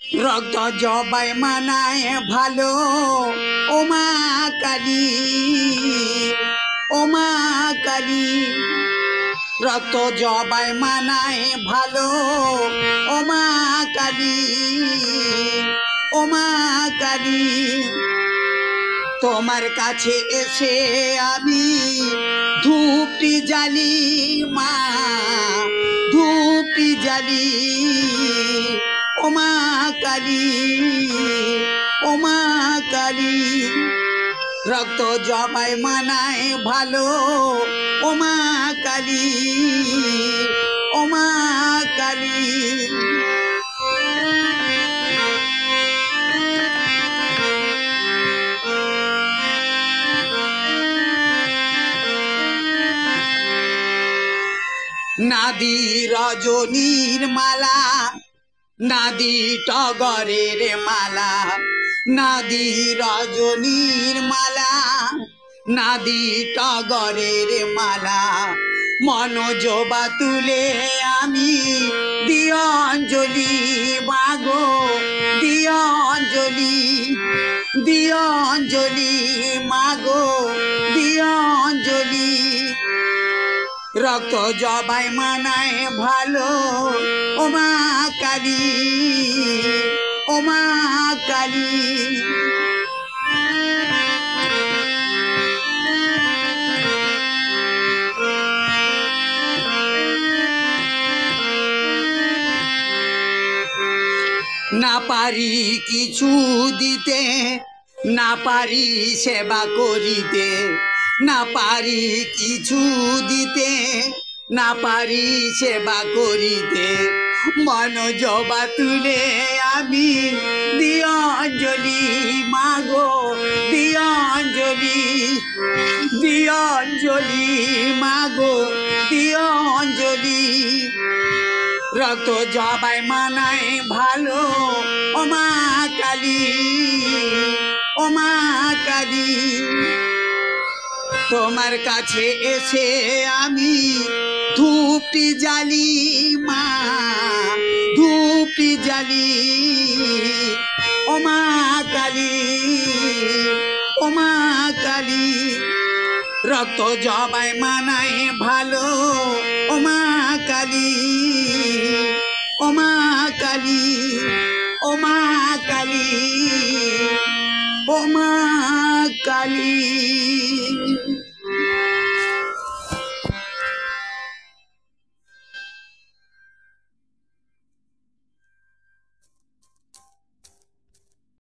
রক্ত জবাই মানায় ভালো ও মা কালী, ও মা কালী। রক্ত জবাই মানায় ভালো ও মা কালী, ও মা কালী। তোমার কাছে এসে আমি ধূপটি জ্বালি মা, ধূপটি জ্বালি ও মা কালী, ও মা কালী। রক্ত জবাই মানায় ভালো ও মা কালী, ও মা কালী। নাদি রজনীর মালা, নাদি টগরের মালা, নাদি রজনীর মালা, নাদি টগরের মালা। মনোজবা তুলে আমি দিও অঞ্জলি মাগো, দিও অঞ্জলি, দিও অঞ্জলি মাগো, দিও অঞ্জলি। রক্ত জবাই মানায় ভালো ও মা কালী, ও মা কালী। না পারি কিছু দিতে, না পারি সেবা করিতে, না পারি কিছু দিতে, না পারি সেবা করিতে। মনোজবা তুলে আমি দিও অঞ্জলি মাগো, দিও অঞ্জলি, দিও অঞ্জলি মাগো, দিও অঞ্জলি। রক্ত জবাই মানায় ভালো ও মা কালী, ও মা কালী। তোমার কাছে এসে আমি ধূপটি জ্বালি মা, ধূপটি জ্বালি ও মা কালী, ও মা কালী। রক্ত জবাই মানায় ভালো ও মা কালী, ও মা কালী, ও মা কালী, ও মা কালী।